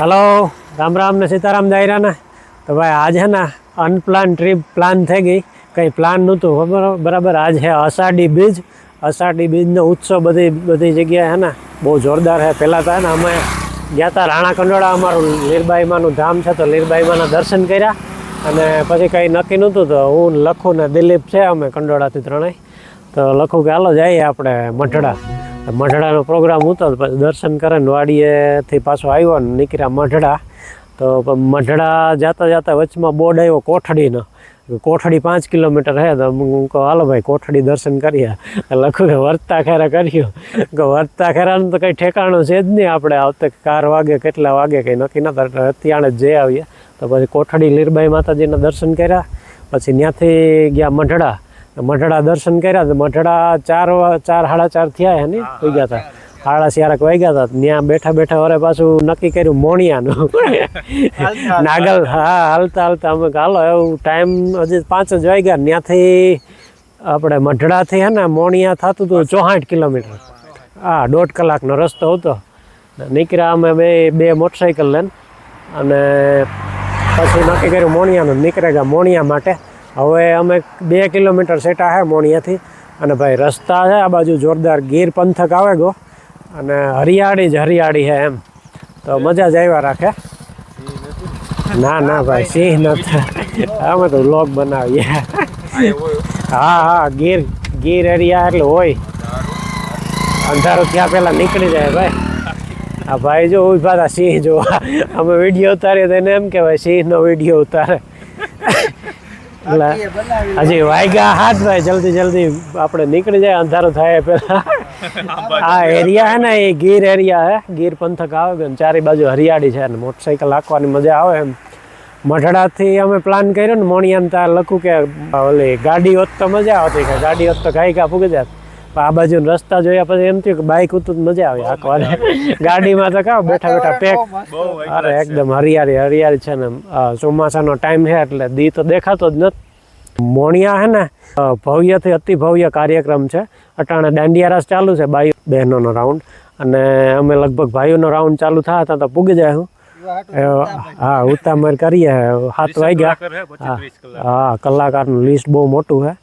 Hello Ram Ram ने सीताराम दायरा ने तो भाई आज है ना अनप्लान ट्रिप प्लान थी गई कई प्लान नहोतुं बराबर। आज है अषाढ़ी बीज नो उत्सव बधी बधी जगह है ना बहुत जोरदार है। पहला तो है ना अमे गया था राणा कंडोळा अमारू लीरबाई मानु धाम है तो लीरबाई माना दर्शन कर्या अने पछी कई नक्की नहोतुं तो हूँ लखू ने दिलीप है अमे कंडोळाथी त्रणेय तो लखू के हालो जाइए आपणे मढड़ा। मढड़ानो प्रोग्राम होतो दर्शन करीने वाड़ीएथी पाछो आव्यो ने निकळ्या मढड़ा। तो मढड़ा जाता जाता वचमां बोर्ड आव्यो कोठड़ीनो, कोठड़ी 5 किलोमीटर है तो हूँ कहूँ हालो भाई कोठड़ी दर्शन करिए। लखू के वर्ता खेरा कर्यो कि वर्ता खेरानुं तो कई ठेकाणुं छे ज नहीं, आपणे आवते 4 वागे केटला वागे कई नक्की नता अत्याणे ज जई आवीए। तो पछी कोठड़ी लीरबाई माताजीना दर्शन कर्या पछी त्यांथी गया मढड़ा। मढड़ा दर्शन कर्या तो मढड़ा 4 साढ़ा 4 थया है नहीं वग्या था, 4:30 वाग्या था। ત્યાં બેઠા બેઠા વરે પાછું નક્કી કર્યું મોણિયાનું નાગલ। હા હાલતા હાલતા અમે હાલો એવું टाइम હજી 5 જ વાગ્યા। ત્યાંથી આપણે મઢડાથી है ને મોણિયા થતું હતું 64 કિલોમીટર। હા 1.5 કલાકનો રસ્તો હતો। નીકળ્યા અમે બે મોટરસાઇકલ લઈને અને પછી નક્કી કર્યું મોણિયાનું। નીકળ્યા મોણિયા માટે। હવે અમે 2 કિલોમીટર સેટા है મોણિયાથી અને ભાઈ રસ્તા છે આ બાજુ જોરદાર ગીર પંથક આવે ગો અને હરિયાળી જ હરિયાળી है એમ તો મજા જ આવ્યા રાખે। ના ના ભાઈ સિંહ નથી, અમે તો વ્લોગ બનાવીએ। હા હા ગીર એરિયા એટલે હોય અંધારું થયા પહેલાં નીકળી જાય ભાઈ। આ ભાઈ જો ઊભા હતા સિંહ જોવા, અમે વિડીયો ઉતારીએ તો એને એમ કહેવાય સિંહનો વિડીયો ઉતારે। હજી વાગ્યા હાથ ભાઈ जल्दी जल्दी આપણે નીકળી જાય અંધારું થાય પહેલાં। આ એરિયા है ને એ ગીર એરિયા है, ગીર પંથક આવે ને ચારે બાજુ હરિયાળી છે ને મોટરસાઇકલ હાંકવાની મજા આવે એમ। મઢડાથી અમે પ્લાન કર્યો ને મોણિયાને ત્યાં લખું કે ઓલી ગાડી હોત તો મજા આવતી, કે ગાડી હોત તો ઘાઈ ઘા પૂગી જાત। આ બાજુ રસ્તા જોયા પછી એમ થયું કે બાઇક હતું તો મજા આવે હાંકવાની। ગાડીમાં તો કાં બેઠા બેઠા પેક, અરે એકદમ હરિયાળી હરિયાળી છે ને। ચોમાસાનો ટાઈમ છે એટલે દી તો દેખાતો જ નથી। મોણિયા है ને ભવ્યથી અતિ ભવ્ય કાર્યક્રમ છે। અટાણે દાંડિયા રાસ ચાલુ છે ભાઈ બહેનોનો રાઉન્ડ અને અમે લગભગ ભાઈઓનો રાઉન્ડ ચાલુ થયા હતા તો પૂગી જાય હું। હા ઉતામર કરીએ 7 વાગ્યા। હા કલાકારનું લિસ્ટ બહુ મોટું છે।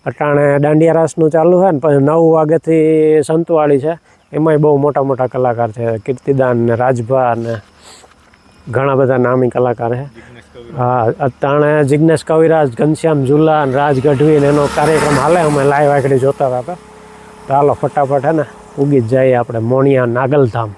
અટાણે દાંડિયા રાસનું ચાલુ છે ને પછી 9 વાગ્યાથી સંતવાળી છે, એમાંય બહુ મોટા મોટા કલાકાર છે, કીર્તિદાન ને રાજભા ને ઘણા બધા નામી કલાકાર છે। हाँ अत्याणे जिग्नेश कविराज, घनश्याम झूला, राज गढ़वी ने एनो कार्यक्रम हाले अमे लाइव आकड़ी जोता था। तो हालो फटाफट है ने उगी ज जाइए आपणे मोणिया नागलधाम।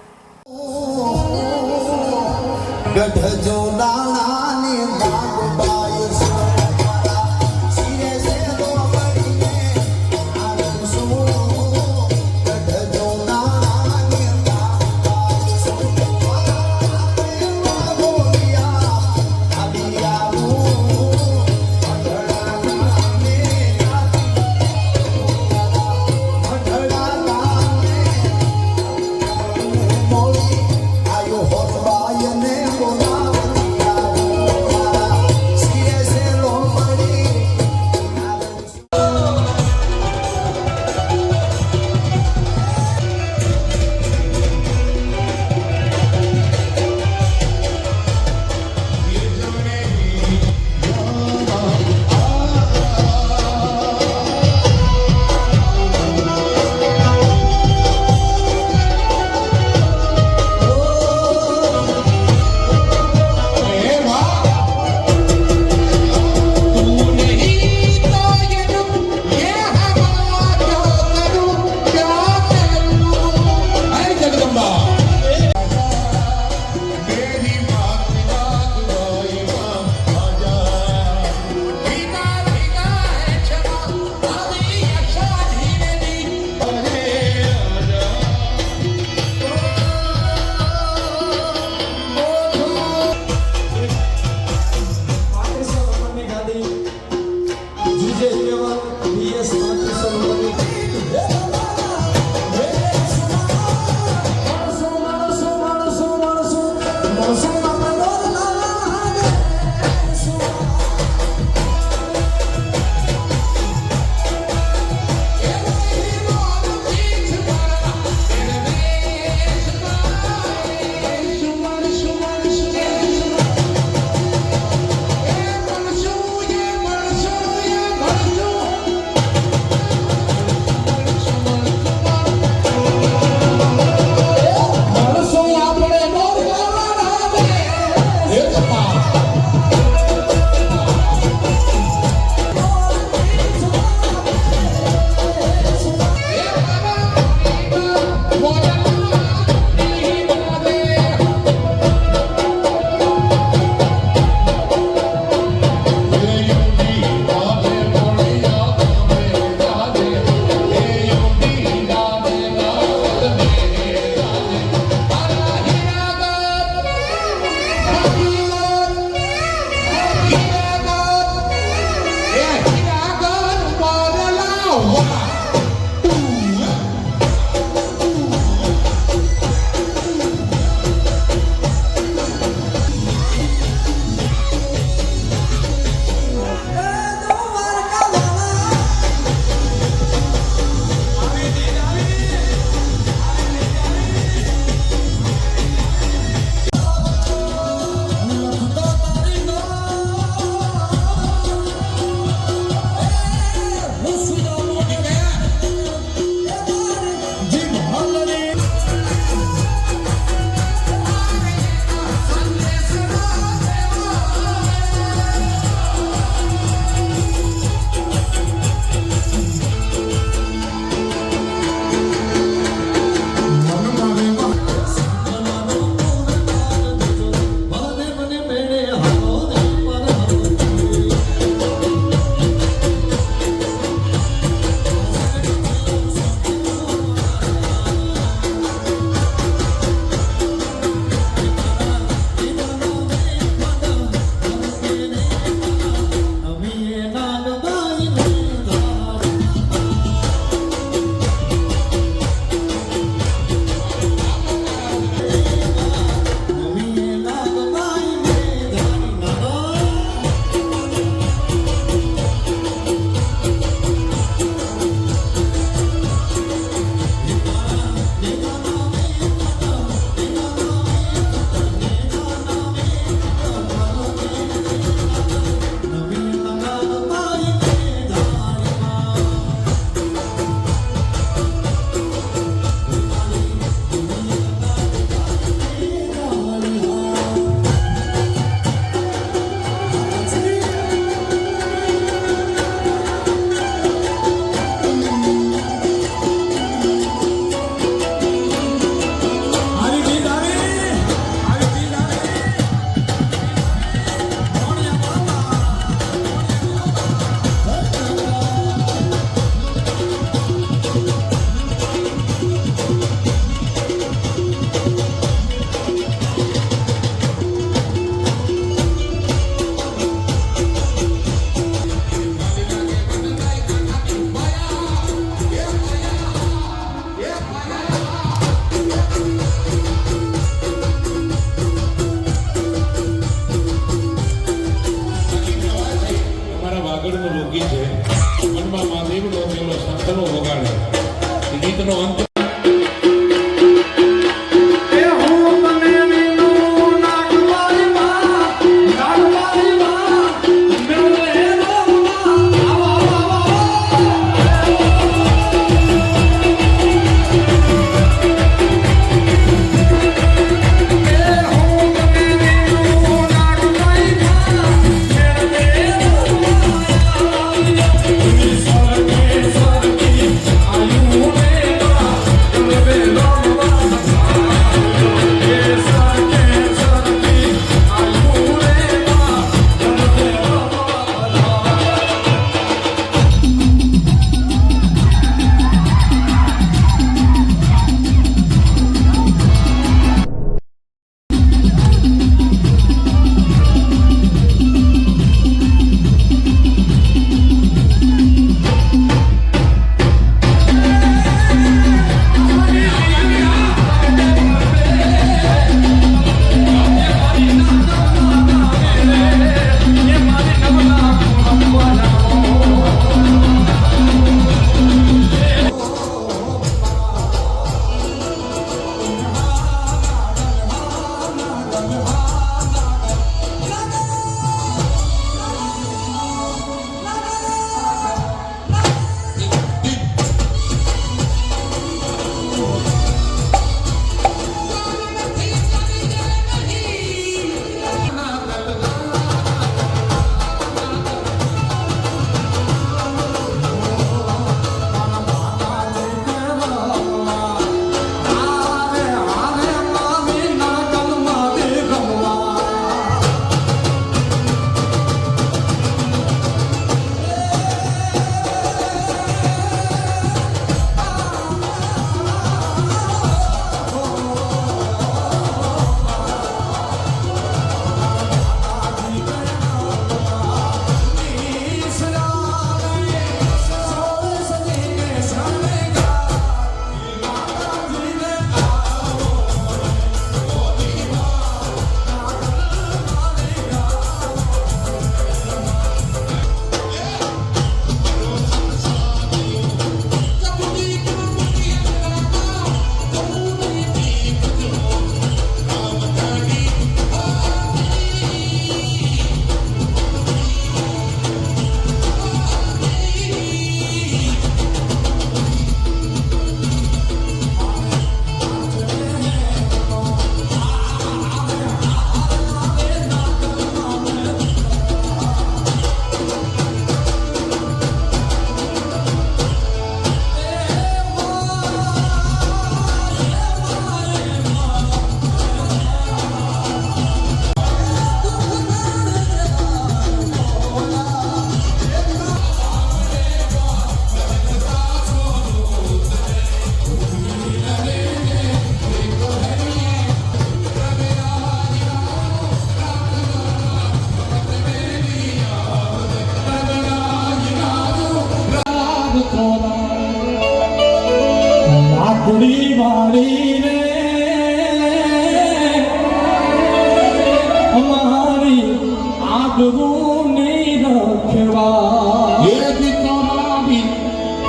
જાગવું નહીં રખવા એ દીકરાની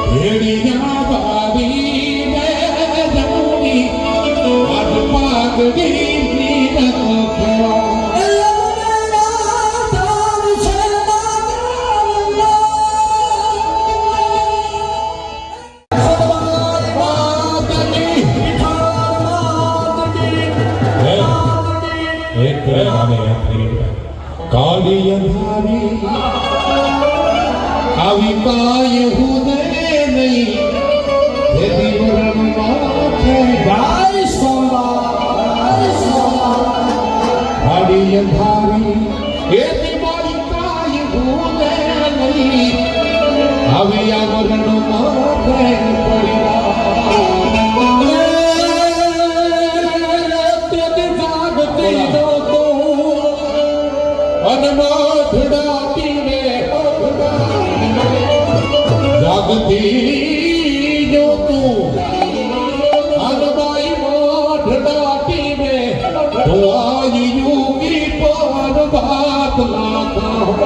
ભેડિયા બારી ને જમણી આજ પાઘડી ની રખવા કાળી અંધારી આવી કાય હુદે નહીં એ દીવરણ માથે ગાય સોમવાર કાળી અંધારી એ દીવાળી કાય હુદે નહીં આવી આવરણ માથે જાગતી જો તું અનબાઈ મોઢડાતી મે તો આઈ યુગી પર બાત લાખા